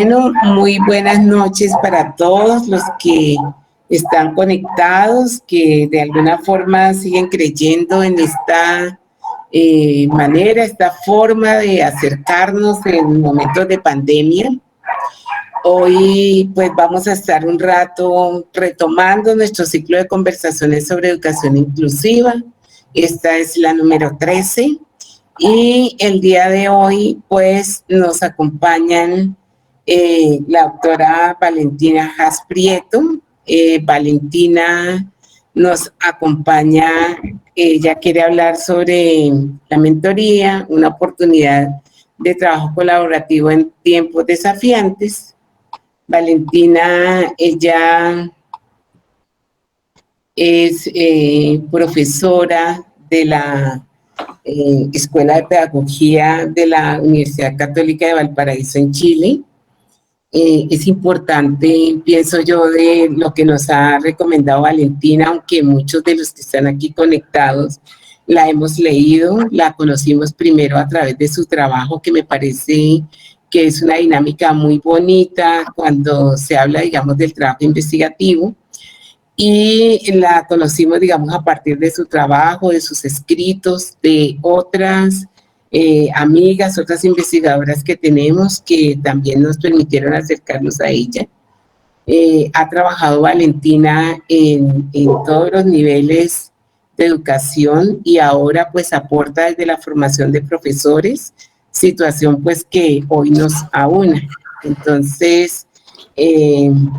Bueno, muy buenas noches para todos los que están conectados, que de alguna forma siguen creyendo en esta manera, esta forma de acercarnos en momentos de pandemia. Hoy pues vamos a estar un rato retomando nuestro ciclo de conversaciones sobre educación inclusiva. Esta es la número 13 y el día de hoy pues nos acompañan la doctora Valentina Haas Prieto. Valentina nos acompaña, ella quiere hablar sobre la mentoría, una oportunidad de trabajo colaborativo en tiempos desafiantes. Valentina, ella es profesora de la Escuela de Pedagogía de la Universidad Católica de Valparaíso en Chile. Es importante, pienso yo, de lo que nos ha recomendado Valentina, aunque muchos de los que están aquí conectados la hemos leído, la conocimos primero a través de su trabajo, que me parece que es una dinámica muy bonita cuando se habla, digamos, del trabajo investigativo, y la conocimos, digamos, a partir de su trabajo, de sus escritos, de otras amigas, otras investigadoras que tenemos que también nos permitieron acercarnos a ella. Ha trabajado Valentina en todos los niveles de educación y ahora pues aporta desde la formación de profesores, situación pues que hoy nos aúna. Entonces,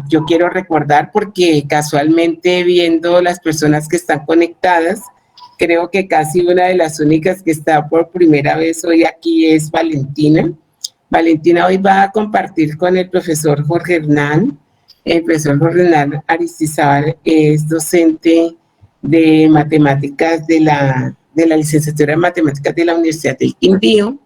yo quiero recordar, porque casualmente viendo las personas que están conectadas, creo que casi una de las únicas que está por primera vez hoy aquí es Valentina. Valentina hoy va a compartir con el profesor Jorge Hernán. El profesor Jorge Hernán Aristizábal es docente de matemáticas de la licenciatura en matemáticas de la Universidad del Quindío.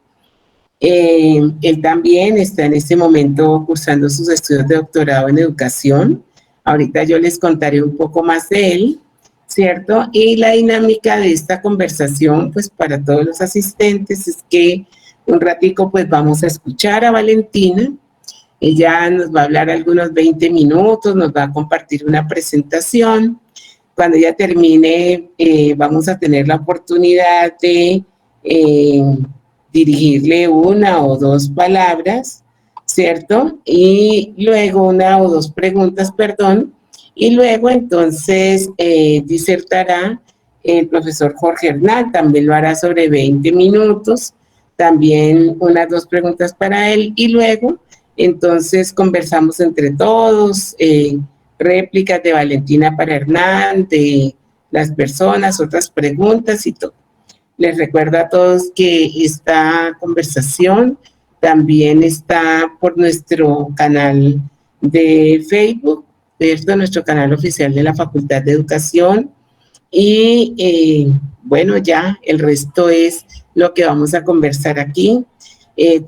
Él también está en este momento cursando sus estudios de doctorado en educación. Ahorita yo les contaré un poco más de él, ¿cierto? Y la dinámica de esta conversación, pues para todos los asistentes, es que un ratico pues vamos a escuchar a Valentina. Ella nos va a hablar algunos 20 minutos, nos va a compartir una presentación. Cuando ella termine, vamos a tener la oportunidad de dirigirle una o dos palabras, ¿cierto? Y luego una o dos preguntas, perdón, y luego entonces disertará el profesor Jorge Hernán, también lo hará sobre 20 minutos, también unas dos preguntas para él, y luego entonces conversamos entre todos, réplicas de Valentina para Hernán, de las personas, otras preguntas y todo. Les recuerdo a todos que esta conversación también está por nuestro canal de Facebook, ¿cierto? Nuestro canal oficial de la Facultad de Educación. Y bueno, ya el resto es lo que vamos a conversar aquí.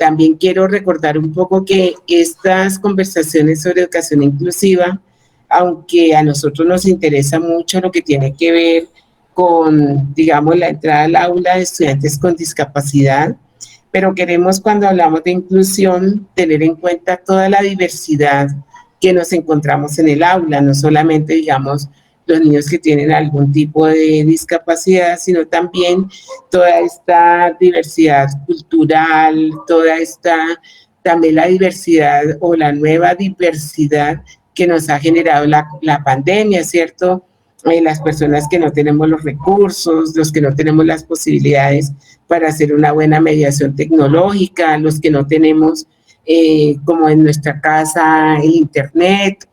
También quiero recordar un poco que estas conversaciones sobre educación inclusiva, aunque a nosotros nos interesa mucho lo que tiene que ver con, digamos, la entrada al aula de estudiantes con discapacidad, pero queremos, cuando hablamos de inclusión, tener en cuenta toda la diversidad que nos encontramos en el aula, no solamente, digamos, los niños que tienen algún tipo de discapacidad, sino también toda esta diversidad cultural, toda esta, también la diversidad o la nueva diversidad que nos ha generado la pandemia, ¿cierto? Las personas que no tenemos los recursos, los que no tenemos las posibilidades para hacer una buena mediación tecnológica, los que no tenemos, como en nuestra casa, el internet,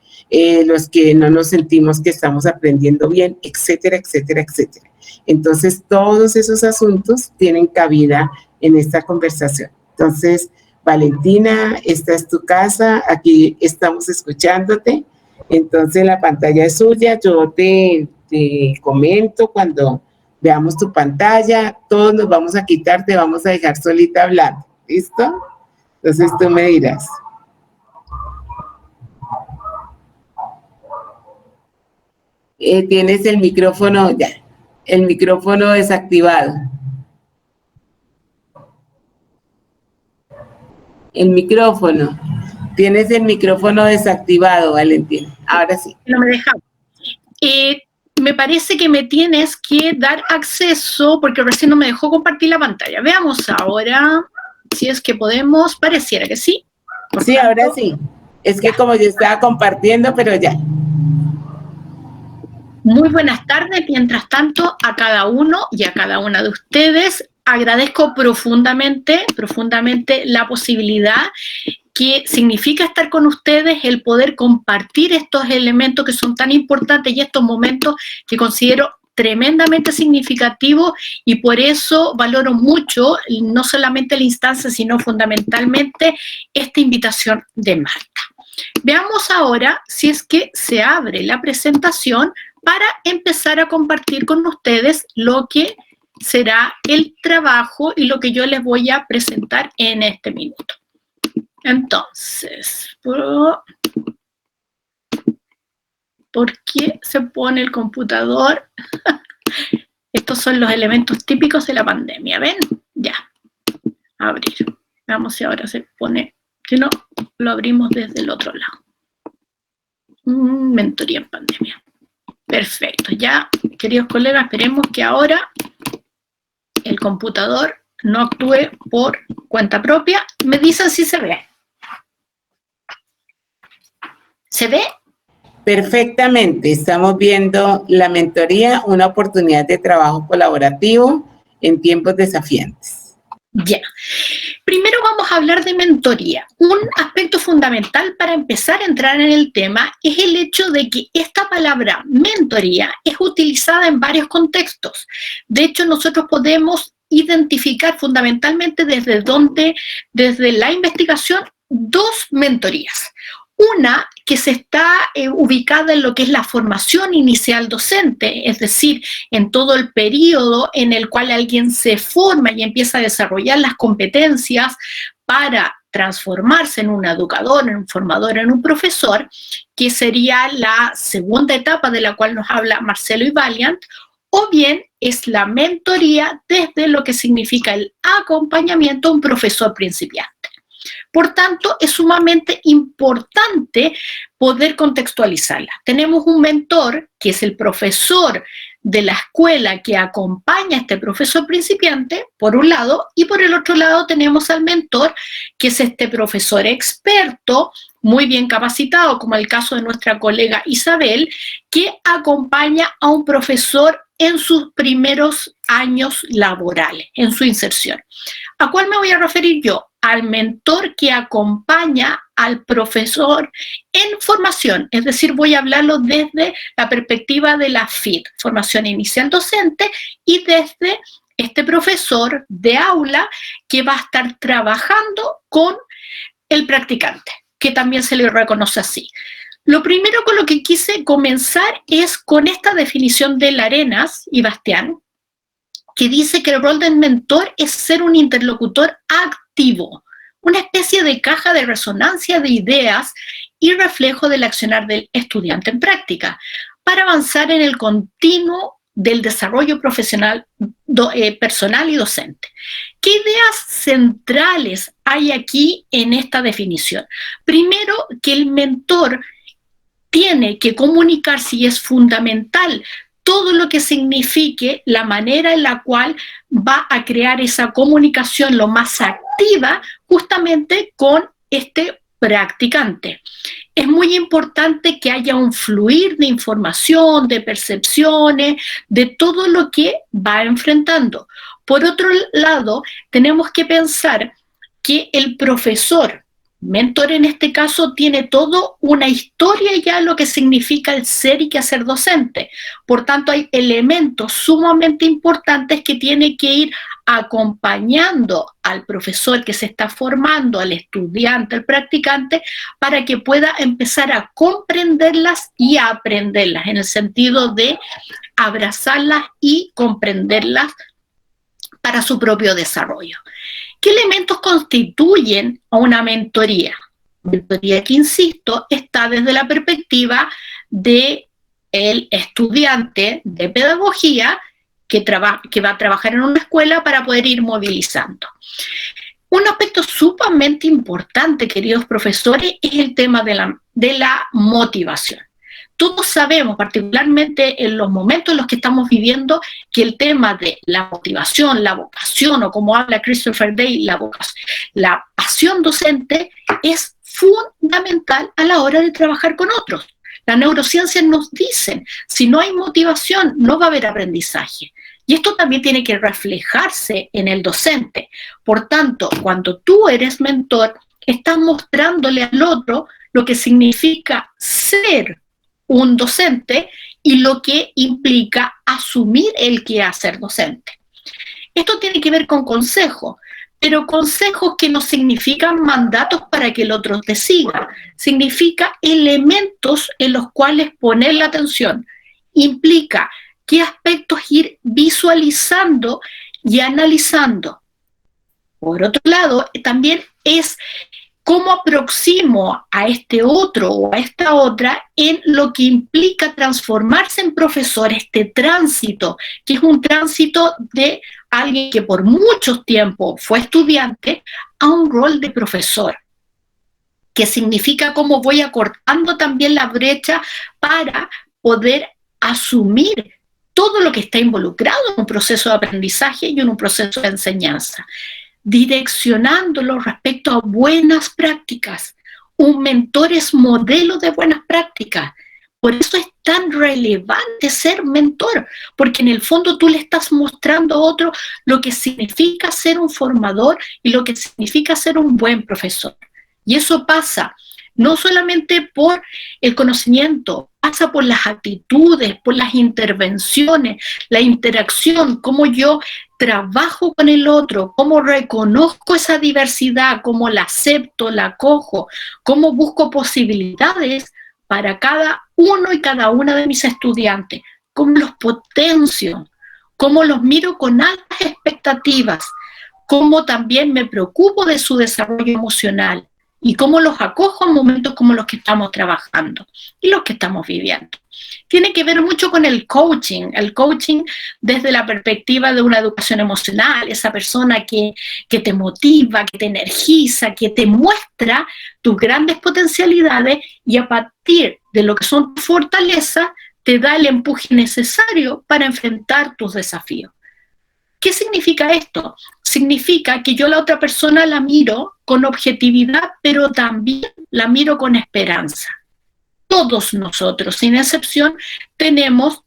los que no nos sentimos que estamos aprendiendo bien, etcétera, etcétera, etcétera. Entonces, todos esos asuntos tienen cabida en esta conversación. Entonces, Valentina, esta es tu casa, aquí estamos escuchándote. Entonces, la pantalla es suya, yo te comento cuando veamos tu pantalla, todos nos vamos a quitar, te vamos a dejar solita hablando, ¿listo? Entonces, tú me dirás. Tienes el micrófono ya, el micrófono desactivado. El micrófono. Tienes el micrófono desactivado, Valentina. Ahora sí. No me deja. Me parece que me tienes que dar acceso, porque recién no me dejó compartir la pantalla. Veamos ahora si es que podemos. Pareciera que sí. Sí, ahora sí. Es que como yo estaba compartiendo, pero ya. Muy buenas tardes, mientras tanto, a cada uno y a cada una de ustedes. Agradezco profundamente la posibilidad que significa estar con ustedes, el poder compartir estos elementos que son tan importantes y estos momentos que considero tremendamente significativos, y por eso valoro mucho no solamente la instancia, sino fundamentalmente esta invitación de Marta. Veamos ahora si es que se abre la presentación para empezar a compartir con ustedes lo que será el trabajo y lo que yo les voy a presentar en este minuto. Entonces, ¿por qué se pone el computador? Estos son los elementos típicos de la pandemia, ¿ven? Ya, abrir. Veamos si ahora se pone, si no, lo abrimos desde el otro lado. Mentoría en pandemia. Perfecto, ya, queridos colegas, esperemos que ahora el computador no actúe por cuenta propia. Me dicen si se ve. ¿Se ve? Perfectamente, estamos viendo la mentoría, una oportunidad de trabajo colaborativo en tiempos desafiantes. Ya. Primero vamos a hablar de mentoría. Un aspecto fundamental para empezar a entrar en el tema es el hecho de que esta palabra mentoría es utilizada en varios contextos. De hecho, nosotros podemos identificar fundamentalmente desde la investigación, dos mentorías. Una que se está ubicada en lo que es la formación inicial docente, es decir, en todo el periodo en el cual alguien se forma y empieza a desarrollar las competencias para transformarse en un educador, en un formador, en un profesor, que sería la segunda etapa de la cual nos habla Marcelo y Valiant, o bien es la mentoría desde lo que significa el acompañamiento a un profesor principiante. Por tanto, es sumamente importante poder contextualizarla. Tenemos un mentor, que es el profesor de la escuela que acompaña a este profesor principiante, por un lado, y por el otro lado tenemos al mentor, que es este profesor experto, muy bien capacitado, como el caso de nuestra colega Isabel, que acompaña a un profesor en sus primeros años laborales, en su inserción. ¿A cuál me voy a referir yo? Al mentor que acompaña al profesor en formación, es decir, voy a hablarlo desde la perspectiva de la FID, formación inicial docente, y desde este profesor de aula que va a estar trabajando con el practicante, que también se le reconoce así. Lo primero con lo que quise comenzar es con esta definición de Larenas y Bastián, que dice que el rol del mentor es ser un interlocutor activo, una especie de caja de resonancia de ideas y reflejo del accionar del estudiante en práctica, para avanzar en el continuo del desarrollo profesional, personal y docente. ¿Qué ideas centrales hay aquí en esta definición? Primero, que el mentor tiene que comunicarse, y es fundamental todo lo que signifique la manera en la cual va a crear esa comunicación lo más activa justamente con este practicante. Es muy importante que haya un fluir de información, de percepciones, de todo lo que va enfrentando. Por otro lado, tenemos que pensar que el profesor, mentor en este caso, tiene todo una historia ya lo que significa el ser y quehacer docente. Por tanto, hay elementos sumamente importantes que tiene que ir acompañando al profesor que se está formando, al estudiante, al practicante, para que pueda empezar a comprenderlas y a aprenderlas, en el sentido de abrazarlas y comprenderlas para su propio desarrollo. ¿Qué elementos constituyen a una mentoría? Mentoría que, insisto, está desde la perspectiva del estudiante de pedagogía que va a trabajar en una escuela para poder ir movilizando. Un aspecto sumamente importante, queridos profesores, es el tema de la motivación. Todos sabemos, particularmente en los momentos en los que estamos viviendo, que el tema de la motivación, la vocación, o como habla Christopher Day, la pasión docente, es fundamental a la hora de trabajar con otros. Las neurociencias nos dicen, si no hay motivación, no va a haber aprendizaje. Y esto también tiene que reflejarse en el docente. Por tanto, cuando tú eres mentor, estás mostrándole al otro lo que significa ser un docente y lo que implica asumir el quehacer docente. Esto tiene que ver con consejos, pero consejos que no significan mandatos para que el otro te siga, significa elementos en los cuales poner la atención. Implica qué aspectos ir visualizando y analizando. Por otro lado, también es cómo aproximo a este otro o a esta otra en lo que implica transformarse en profesor, este tránsito, que es un tránsito de alguien que por mucho tiempo fue estudiante a un rol de profesor, que significa cómo voy acortando también la brecha para poder asumir todo lo que está involucrado en un proceso de aprendizaje y en un proceso de enseñanza, direccionándolo respecto a buenas prácticas. Un mentor es modelo de buenas prácticas. Por eso es tan relevante ser mentor, porque en el fondo tú le estás mostrando a otro lo que significa ser un formador y lo que significa ser un buen profesor. Y eso pasa no solamente por el conocimiento, pasa por las actitudes, por las intervenciones, la interacción, cómo yo trabajo con el otro, cómo reconozco esa diversidad, cómo la acepto, la acojo, cómo busco posibilidades para cada uno y cada una de mis estudiantes, cómo los potencio, cómo los miro con altas expectativas, cómo también me preocupo de su desarrollo emocional y cómo los acojo en momentos como los que estamos trabajando y los que estamos viviendo. Tiene que ver mucho con el coaching desde la perspectiva de una educación emocional, esa persona que te motiva, que te energiza, que te muestra tus grandes potencialidades y a partir de lo que son tus fortalezas, te da el empuje necesario para enfrentar tus desafíos. ¿Qué significa esto? Significa que yo a la otra persona la miro con objetividad, pero también la miro con esperanza. Todos nosotros, sin excepción, tenemos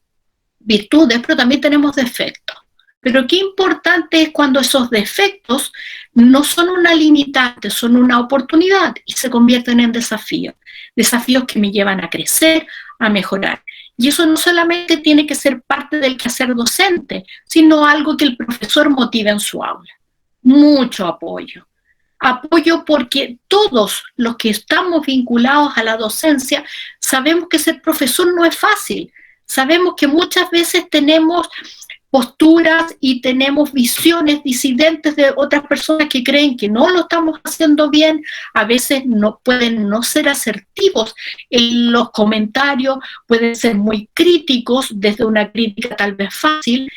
virtudes, pero también tenemos defectos. Pero qué importante es cuando esos defectos no son una limitante, son una oportunidad y se convierten en desafíos. Desafíos que me llevan a crecer, a mejorar. Y eso no solamente tiene que ser parte del quehacer docente, sino algo que el profesor motive en su aula. Mucho apoyo. Apoyo porque todos los que estamos vinculados a la docencia sabemos que ser profesor no es fácil. Sabemos que muchas veces tenemos posturas y tenemos visiones disidentes de otras personas que creen que no lo estamos haciendo bien, a veces no pueden no ser asertivos en los comentarios, pueden ser muy críticos desde una crítica tal vez fácil,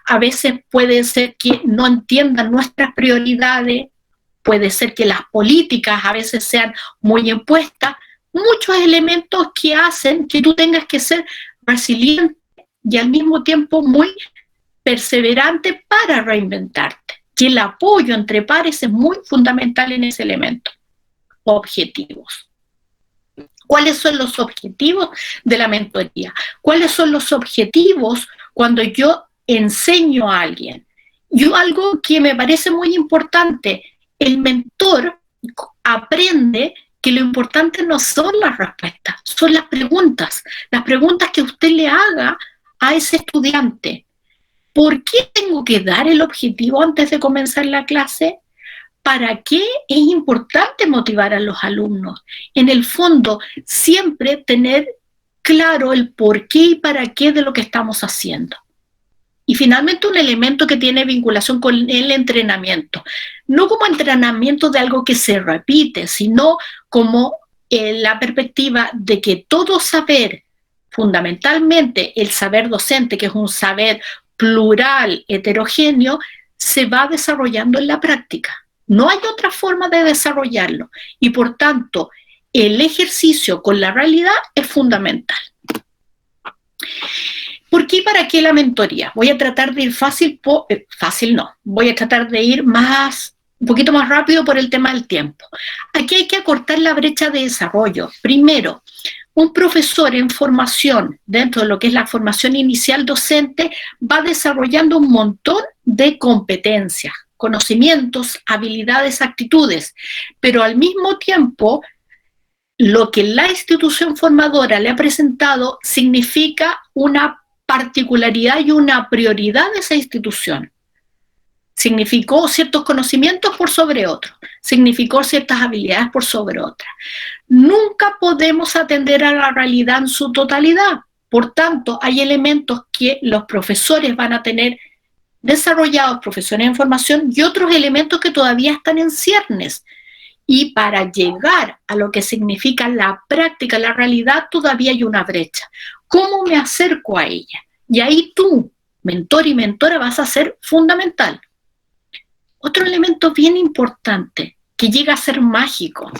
a veces puede ser que no entiendan nuestras prioridades, puede ser que las políticas a veces sean muy impuestas, muchos elementos que hacen que tú tengas que ser resiliente y al mismo tiempo muy perseverante para reinventarte. Que el apoyo entre pares es muy fundamental en ese elemento. Objetivos. ¿Cuáles son los objetivos de la mentoría? ¿Cuáles son los objetivos cuando yo enseño a alguien? Yo algo que me parece muy importante, el mentor aprende que lo importante no son las respuestas, son las preguntas que usted le haga a ese estudiante. ¿Por qué tengo que dar el objetivo antes de comenzar la clase? ¿Para qué es importante motivar a los alumnos? En el fondo, siempre tener claro el por qué y para qué de lo que estamos haciendo. Y finalmente un elemento que tiene vinculación con el entrenamiento. No como entrenamiento de algo que se repite, sino como la perspectiva de que todo saber, fundamentalmente el saber docente, que es un saber plural, heterogéneo, se va desarrollando en la práctica. No hay otra forma de desarrollarlo y por tanto el ejercicio con la realidad es fundamental. ¿Por qué y para qué la mentoría? Voy a tratar de ir voy a tratar de ir un poquito más rápido por el tema del tiempo. Aquí hay que acortar la brecha de desarrollo. Primero, un profesor en formación, dentro de lo que es la formación inicial docente, va desarrollando un montón de competencias, conocimientos, habilidades, actitudes, pero al mismo tiempo, lo que la institución formadora le ha presentado significa una particularidad y una prioridad de esa institución. Significó ciertos conocimientos por sobre otros, significó ciertas habilidades por sobre otras. Nunca podemos atender a la realidad en su totalidad. Por tanto, hay elementos que los profesores van a tener desarrollados, profesores en formación, y otros elementos que todavía están en ciernes. Y para llegar a lo que significa la práctica, la realidad, todavía hay una brecha. ¿Cómo me acerco a ella? Y ahí tú, mentor y mentora, vas a ser fundamental. Otro elemento bien importante, que llega a ser mágico,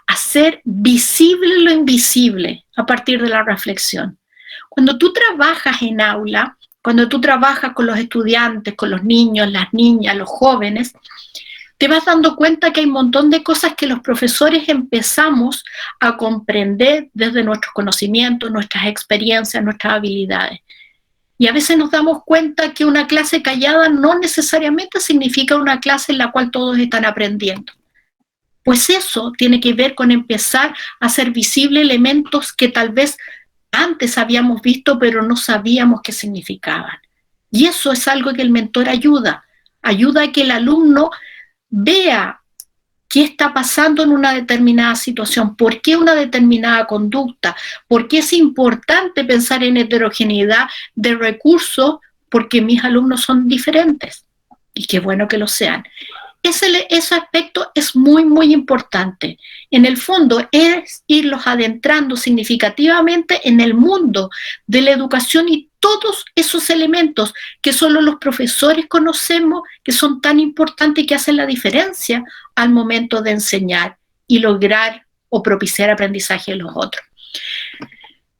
hacer visible lo invisible a partir de la reflexión. Cuando tú trabajas en aula, cuando tú trabajas con los estudiantes, con los niños, las niñas, los jóvenes, te vas dando cuenta que hay un montón de cosas que los profesores empezamos a comprender desde nuestros conocimientos, nuestras experiencias, nuestras habilidades. Y a veces nos damos cuenta que una clase callada no necesariamente significa una clase en la cual todos están aprendiendo. Pues eso tiene que ver con empezar a hacer visibles elementos que tal vez antes habíamos visto, pero no sabíamos qué significaban. Y eso es algo que el mentor ayuda a que el alumno vea qué está pasando en una determinada situación, por qué una determinada conducta, por qué es importante pensar en heterogeneidad de recursos, porque mis alumnos son diferentes, y qué bueno que lo sean. Ese aspecto es muy, muy importante. En el fondo es irlos adentrando significativamente en el mundo de la educación y todos esos elementos que solo los profesores conocemos, que son tan importantes y que hacen la diferencia al momento de enseñar y lograr o propiciar aprendizaje en los otros.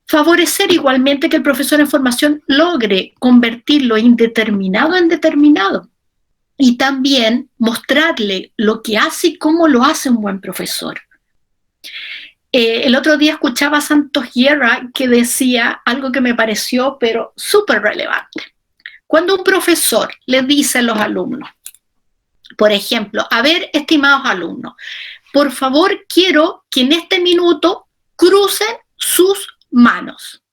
Favorecer igualmente que el profesor en formación logre convertir lo indeterminado en determinado. Y también mostrarle lo que hace y cómo lo hace un buen profesor. El otro día escuchaba a Santos Guerra que decía algo que me pareció pero súper relevante. Cuando un profesor le dice a los alumnos, por ejemplo, a ver, estimados alumnos, por favor quiero que en este minuto crucen sus manos.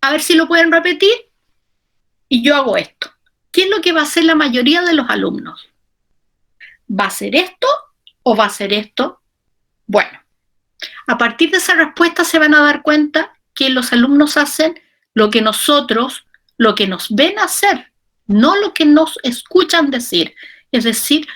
A ver si lo pueden repetir. Y yo hago esto. ¿Qué es lo que va a hacer la mayoría de los alumnos? ¿Va a hacer esto o va a hacer esto? Bueno, a partir de esa respuesta se van a dar cuenta que los alumnos hacen lo que nos ven hacer, no lo que nos escuchan decir. Es decir,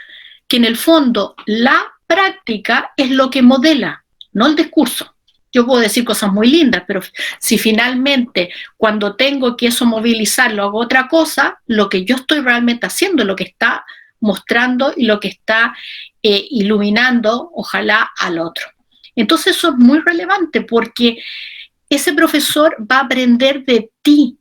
que en el fondo la práctica es lo que modela, no el discurso. Yo puedo decir cosas muy lindas, pero si finalmente cuando tengo que eso movilizarlo hago otra cosa, lo que yo estoy realmente haciendo es lo que está mostrando y lo que está iluminando, ojalá, al otro. Entonces eso es muy relevante porque ese profesor va a aprender de ti,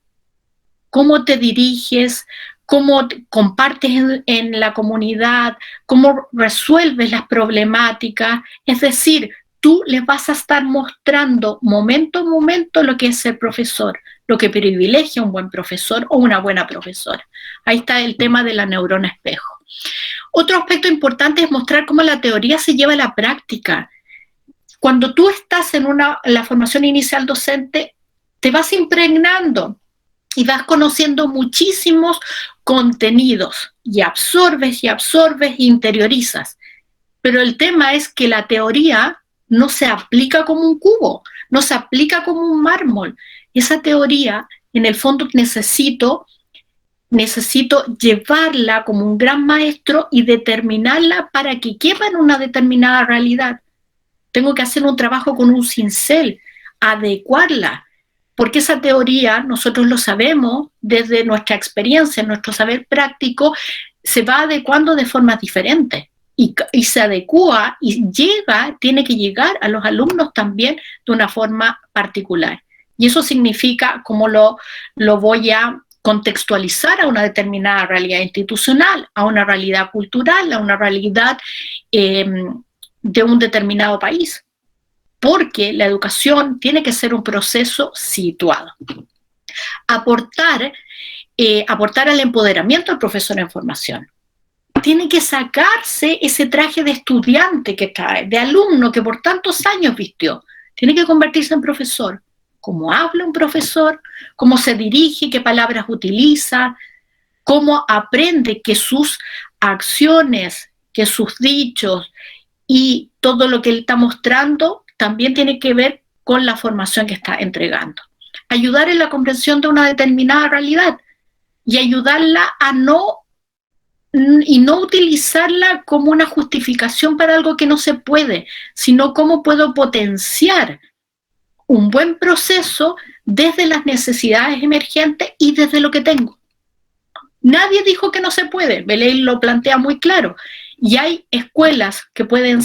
cómo te diriges, cómo compartes en la comunidad, cómo resuelves las problemáticas, es decir, tú les vas a estar mostrando momento a momento lo que es ser profesor, lo que privilegia un buen profesor o una buena profesora. Ahí está el tema de la neurona espejo. Otro aspecto importante es mostrar cómo la teoría se lleva a la práctica. Cuando tú estás en la formación inicial docente, te vas impregnando y vas conociendo muchísimos contenidos y absorbes e interiorizas. Pero el tema es que la teoría no se aplica como un cubo, no se aplica como un mármol. Esa teoría, en el fondo, necesito llevarla como un gran maestro y determinarla para que quepa en una determinada realidad. Tengo que hacer un trabajo con un cincel, adecuarla, porque esa teoría, nosotros lo sabemos desde nuestra experiencia, nuestro saber práctico, se va adecuando de formas diferentes. y se adecua y tiene que llegar a los alumnos también de una forma particular. Y eso significa cómo lo voy a contextualizar a una determinada realidad institucional, a una realidad cultural, a una realidad de un determinado país. Porque la educación tiene que ser un proceso situado. Aportar al empoderamiento del profesor en formación. Tiene que sacarse ese traje de estudiante que trae, de alumno que por tantos años vistió. Tiene que convertirse en profesor. Cómo habla un profesor, cómo se dirige, qué palabras utiliza, cómo aprende que sus acciones, que sus dichos y todo lo que él está mostrando también tiene que ver con la formación que está entregando. Ayudar en la comprensión de una determinada realidad y ayudarla a no utilizarla como una justificación para algo que no se puede, sino cómo puedo potenciar un buen proceso desde las necesidades emergentes y desde lo que tengo. Nadie dijo que no se puede, Belén lo plantea muy claro, y hay escuelas que pueden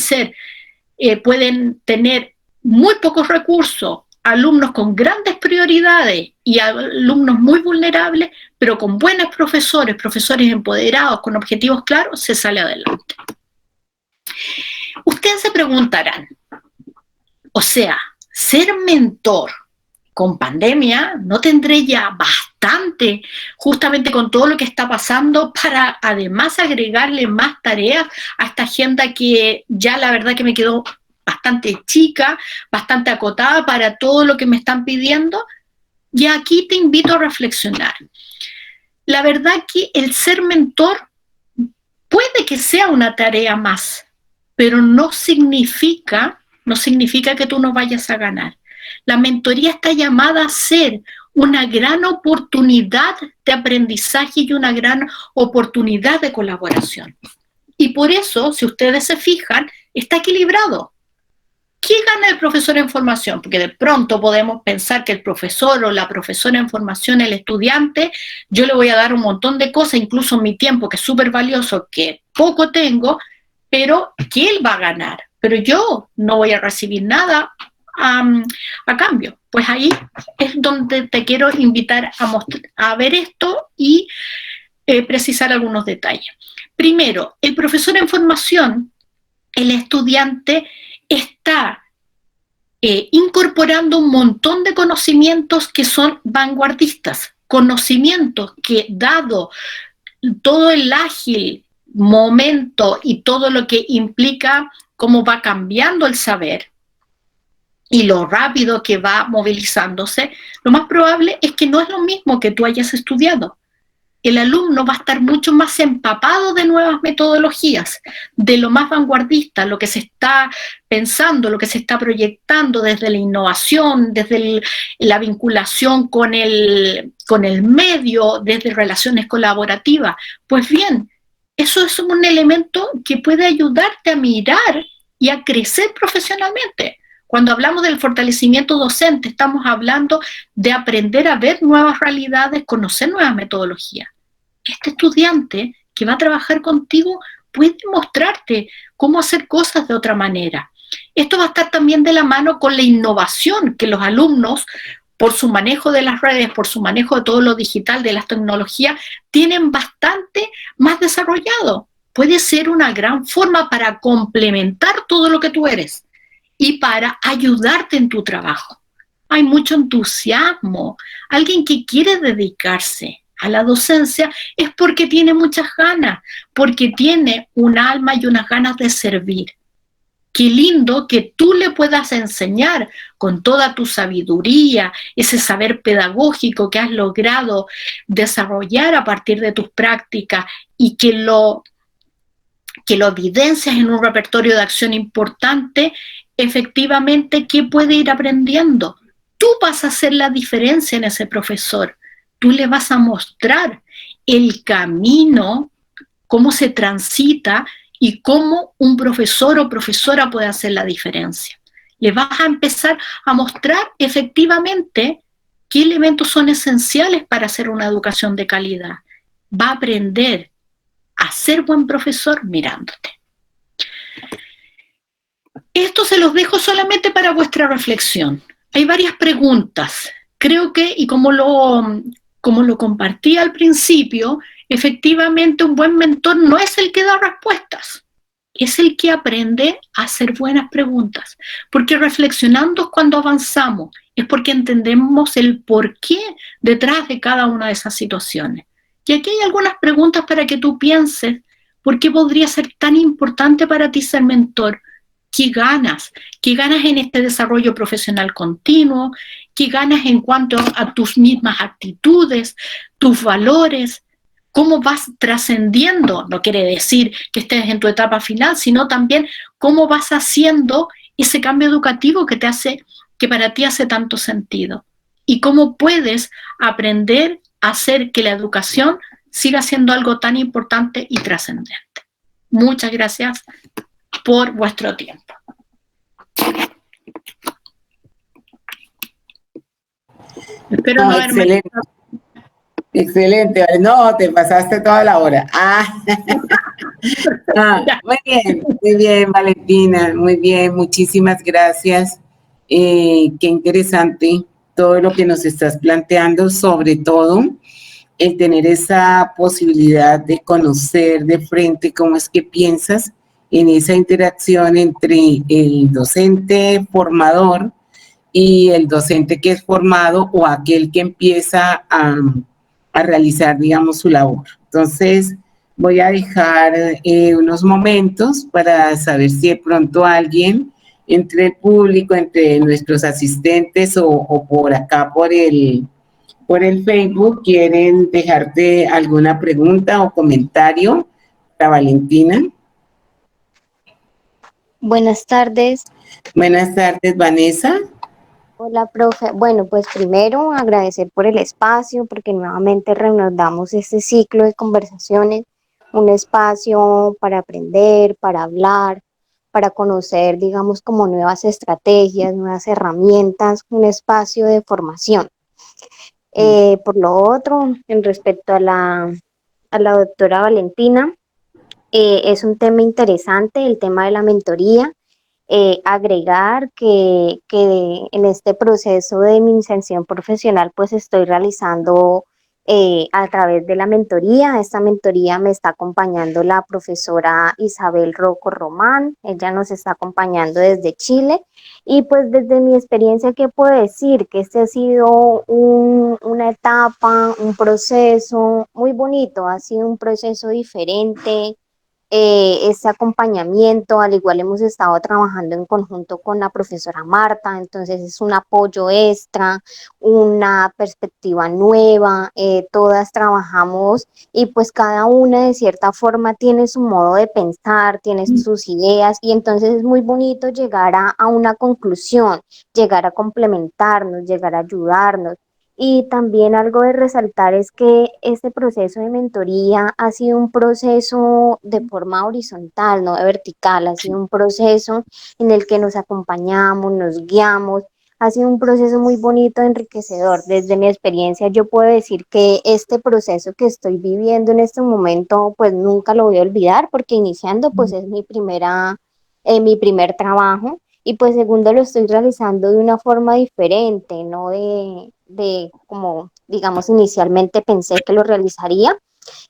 tener muy pocos recursos, alumnos con grandes prioridades y alumnos muy vulnerables, pero con buenos profesores empoderados, con objetivos claros, se sale adelante. Ustedes se preguntarán, o sea, ser mentor con pandemia, ¿no tendré ya bastante, justamente con todo lo que está pasando, para además agregarle más tareas a esta agenda que ya la verdad que me quedó bastante chica, bastante acotada para todo lo que me están pidiendo? Y aquí te invito a reflexionar. La verdad que el ser mentor puede que sea una tarea más, pero no significa que tú no vayas a ganar. La mentoría está llamada a ser una gran oportunidad de aprendizaje y una gran oportunidad de colaboración. Y por eso, si ustedes se fijan, está equilibrado. ¿Qué gana el profesor en formación? Porque de pronto podemos pensar que el profesor o la profesora en formación, el estudiante, yo le voy a dar un montón de cosas, incluso mi tiempo, que es súper valioso, que poco tengo, pero que él va a ganar. Pero yo no voy a recibir nada a cambio. Pues ahí es donde te quiero invitar a ver esto y precisar algunos detalles. Primero, el profesor en formación, el estudiante, está incorporando un montón de conocimientos que son vanguardistas, conocimientos que, dado todo el ágil momento y todo lo que implica cómo va cambiando el saber y lo rápido que va movilizándose, lo más probable es que no es lo mismo que tú hayas estudiado. El alumno va a estar mucho más empapado de nuevas metodologías, de lo más vanguardista, lo que se está pensando, lo que se está proyectando desde la innovación, desde la vinculación con el medio, desde relaciones colaborativas. Pues bien, eso es un elemento que puede ayudarte a mirar y a crecer profesionalmente. Cuando hablamos del fortalecimiento docente, estamos hablando de aprender a ver nuevas realidades, conocer nuevas metodologías. Este estudiante que va a trabajar contigo puede mostrarte cómo hacer cosas de otra manera. Esto va a estar también de la mano con la innovación que los alumnos, por su manejo de las redes, por su manejo de todo lo digital, de las tecnologías, tienen bastante más desarrollado. Puede ser una gran forma para complementar todo lo que tú eres y para ayudarte en tu trabajo. Hay mucho entusiasmo. Alguien que quiere dedicarse a la docencia es porque tiene muchas ganas, porque tiene un alma y unas ganas de servir. Qué lindo que tú le puedas enseñar con toda tu sabiduría, ese saber pedagógico que has logrado desarrollar a partir de tus prácticas y que lo evidencias en un repertorio de acción importante. Efectivamente, ¿qué puede ir aprendiendo? Tú vas a hacer la diferencia en ese profesor. Tú le vas a mostrar el camino, cómo se transita y cómo un profesor o profesora puede hacer la diferencia. Le vas a empezar a mostrar efectivamente qué elementos son esenciales para hacer una educación de calidad. Va a aprender a ser buen profesor mirándote. Esto se los dejo solamente para vuestra reflexión. Hay varias preguntas. Creo que, y como lo compartí al principio, efectivamente un buen mentor no es el que da respuestas, es el que aprende a hacer buenas preguntas. Porque reflexionando es cuando avanzamos, es porque entendemos el porqué detrás de cada una de esas situaciones. Y aquí hay algunas preguntas para que tú pienses por qué podría ser tan importante para ti ser mentor. ¿Qué ganas? ¿Qué ganas en este desarrollo profesional continuo? ¿Qué ganas en cuanto a tus mismas actitudes, tus valores? ¿Cómo vas trascendiendo? No quiere decir que estés en tu etapa final, sino también cómo vas haciendo ese cambio educativo que para ti hace tanto sentido. Y cómo puedes aprender a hacer que la educación siga siendo algo tan importante y trascendente. Muchas gracias por vuestro tiempo. Espero no haberme... Excelente. Excelente. No, te pasaste toda la hora. Muy bien, Valentina. Muy bien, muchísimas gracias. Qué interesante todo lo que nos estás planteando, sobre todo el tener esa posibilidad de conocer de frente cómo es que piensas en esa interacción entre el docente formador y el docente que es formado o aquel que empieza a realizar, digamos, su labor. Entonces, voy a dejar unos momentos para saber si de pronto alguien entre el público, entre nuestros asistentes o por acá, por el Facebook, quieren dejarte alguna pregunta o comentario para Valentina. Buenas tardes. Buenas tardes, Vanessa. Hola, profe. Bueno, pues primero agradecer por el espacio, porque nuevamente reanudamos este ciclo de conversaciones, un espacio para aprender, para hablar, para conocer, digamos, como nuevas estrategias, nuevas herramientas, un espacio de formación. Por lo otro, en respecto a la doctora Valentina, es un tema interesante, el tema de la mentoría. Agregar que en este proceso de mi inserción profesional pues estoy realizando a través de la mentoría. Esta mentoría me está acompañando la profesora Isabel Rocco Román, ella nos está acompañando desde Chile y pues desde mi experiencia, ¿qué puedo decir? Que este ha sido una etapa, un proceso muy bonito, ha sido un proceso diferente. Este acompañamiento, al igual hemos estado trabajando en conjunto con la profesora Marta, entonces es un apoyo extra, una perspectiva nueva, todas trabajamos y pues cada una de cierta forma tiene su modo de pensar, tiene sus ideas y entonces es muy bonito llegar a una conclusión, llegar a complementarnos, llegar a ayudarnos. Y también algo de resaltar es que este proceso de mentoría ha sido un proceso de forma horizontal, no de vertical, ha sido un proceso en el que nos acompañamos, nos guiamos, ha sido un proceso muy bonito, enriquecedor. Desde mi experiencia yo puedo decir que este proceso que estoy viviendo en este momento, pues nunca lo voy a olvidar porque iniciando pues es mi primer trabajo. Y pues segundo, lo estoy realizando de una forma diferente, no de como, digamos, inicialmente pensé que lo realizaría.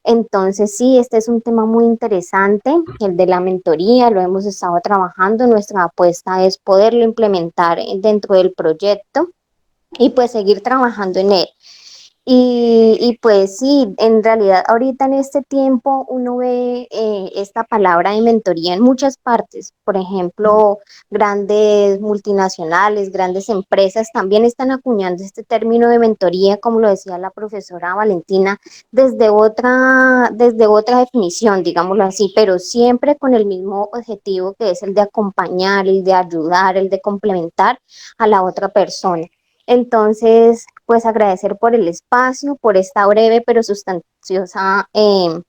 Entonces, sí, este es un tema muy interesante, el de la mentoría, lo hemos estado trabajando, nuestra apuesta es poderlo implementar dentro del proyecto y pues seguir trabajando en él. Y pues sí, en realidad ahorita en este tiempo uno ve esta palabra de mentoría en muchas partes. Por ejemplo, grandes multinacionales, grandes empresas también están acuñando este término de mentoría, como lo decía la profesora Valentina, desde otra definición, digámoslo así, pero siempre con el mismo objetivo que es el de acompañar, el de ayudar, el de complementar a la otra persona. Entonces, pues agradecer por el espacio, por esta breve pero sustanciosa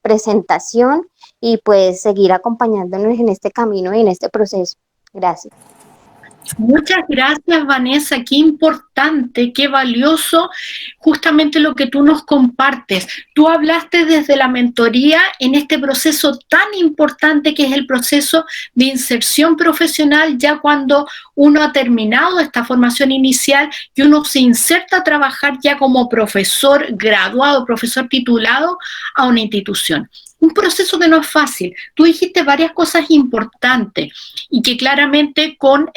presentación y pues seguir acompañándonos en este camino y en este proceso. Gracias. Muchas gracias, Vanessa. Qué importante, qué valioso justamente lo que tú nos compartes. Tú hablaste desde la mentoría en este proceso tan importante que es el proceso de inserción profesional, ya cuando uno ha terminado esta formación inicial y uno se inserta a trabajar ya como profesor graduado, profesor titulado a una institución. Un proceso que no es fácil. Tú dijiste varias cosas importantes y que claramente con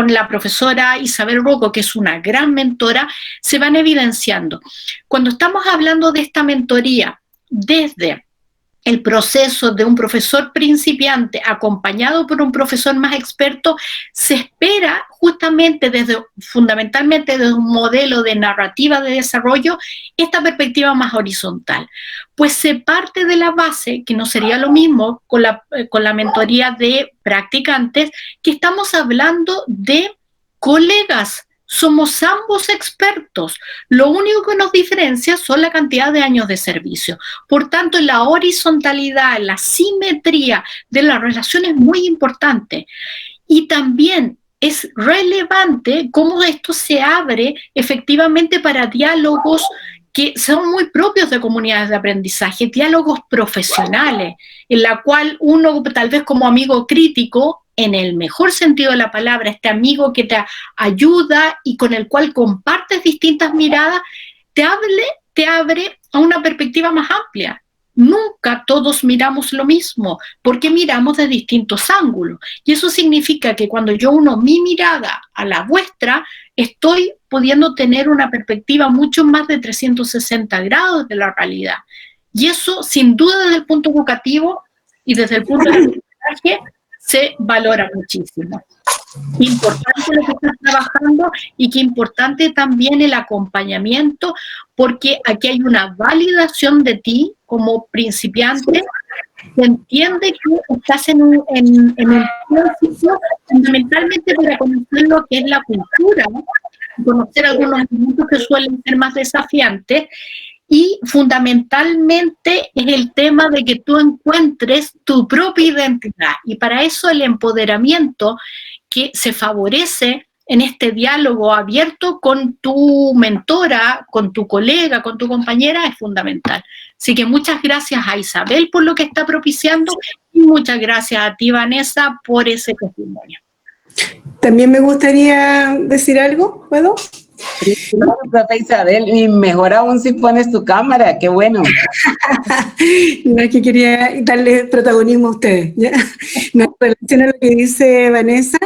la profesora Isabel Rocco, que es una gran mentora, se van evidenciando. Cuando estamos hablando de esta mentoría desde el proceso de un profesor principiante acompañado por un profesor más experto, se espera justamente fundamentalmente desde un modelo de narrativa de desarrollo, esta perspectiva más horizontal. Pues se parte de la base, que no sería lo mismo con la mentoría de practicantes, que estamos hablando de colegas. Somos ambos expertos. Lo único que nos diferencia son la cantidad de años de servicio. Por tanto, la horizontalidad, la simetría de la relación es muy importante. Y también es relevante cómo esto se abre efectivamente para diálogos que son muy propios de comunidades de aprendizaje, diálogos profesionales, en la cual uno tal vez como amigo crítico, en el mejor sentido de la palabra, este amigo que te ayuda y con el cual compartes distintas miradas, te abre a una perspectiva más amplia. Nunca todos miramos lo mismo, porque miramos de distintos ángulos. Y eso significa que cuando yo uno mi mirada a la vuestra, estoy pudiendo tener una perspectiva mucho más de 360 grados de la realidad. Y eso, sin duda, desde el punto educativo y desde el punto de aprendizaje, se valora muchísimo. Importante lo que estás trabajando y qué importante también el acompañamiento, porque aquí hay una validación de ti como principiante. Se entiende que estás en un tránsito fundamentalmente para conocer lo que es la cultura, ¿no? Conocer algunos elementos que suelen ser más desafiantes. Y fundamentalmente es el tema de que tú encuentres tu propia identidad. Y para eso el empoderamiento que se favorece en este diálogo abierto con tu mentora, con tu colega, con tu compañera, es fundamental. Así que muchas gracias a Isabel por lo que está propiciando y muchas gracias a ti, Vanessa, por ese testimonio. También me gustaría decir algo, ¿puedo? No, profe Isabel, y mejor aún si pones tu cámara, qué bueno. No, es que quería darle protagonismo a ustedes, ¿ya? No, en relación a lo que dice Vanessa,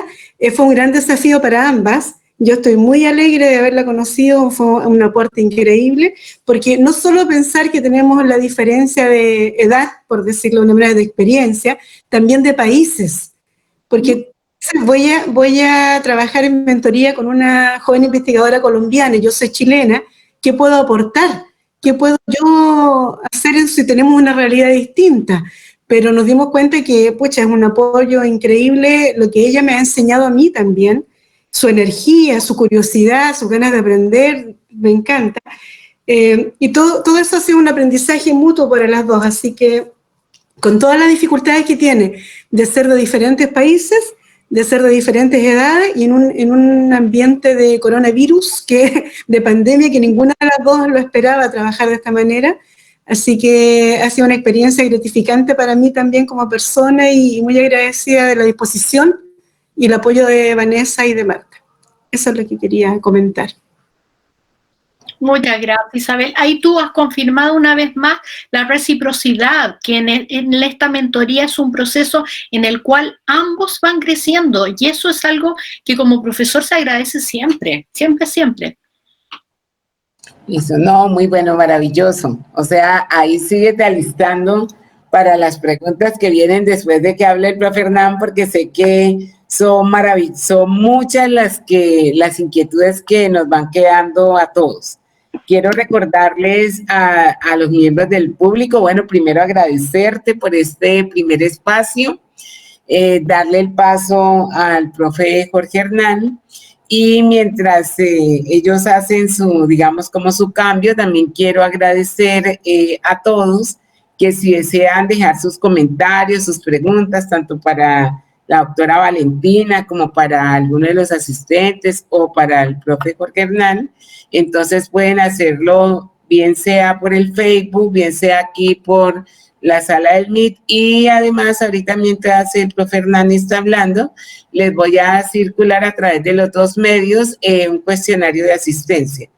fue un gran desafío para ambas. Yo estoy muy alegre de haberla conocido, fue un aporte increíble, porque no solo pensar que tenemos la diferencia de edad, por decirlo de una manera, de experiencia, también de países, porque voy a trabajar en mentoría con una joven investigadora colombiana, yo soy chilena. ¿Qué puedo aportar? ¿Qué puedo yo hacer si tenemos una realidad distinta? Pero nos dimos cuenta que, pucha, es un apoyo increíble lo que ella me ha enseñado a mí también, su energía, su curiosidad, sus ganas de aprender, me encanta. Y todo eso ha sido un aprendizaje mutuo para las dos, así que con todas las dificultades que tiene de ser de diferentes países, de ser de diferentes edades y en un ambiente de coronavirus, de pandemia, que ninguna de las dos lo esperaba trabajar de esta manera. Así que ha sido una experiencia gratificante para mí también como persona y muy agradecida de la disposición y el apoyo de Vanessa y de Marta. Eso es lo que quería comentar. Muchas gracias, Isabel. Ahí tú has confirmado una vez más la reciprocidad, que en esta mentoría es un proceso en el cual ambos van creciendo y eso es algo que como profesor se agradece siempre, siempre, siempre. Eso, no, muy bueno, maravilloso. O sea, ahí síguete alistando para las preguntas que vienen después de que hable el profe Hernán, porque sé que son muchas las inquietudes que nos van quedando a todos. Quiero recordarles a los miembros del público, bueno, primero agradecerte por este primer espacio, darle el paso al profe Jorge Hernán, y mientras ellos hacen digamos, como su cambio, también quiero agradecer a todos que si desean dejar sus comentarios, sus preguntas, tanto para la doctora Valentina, como para alguno de los asistentes o para el profe Jorge Hernán. Entonces pueden hacerlo bien sea por el Facebook, bien sea aquí por la sala del Meet, y además ahorita mientras el profe Hernán está hablando, les voy a circular a través de los dos medios un cuestionario de asistencia.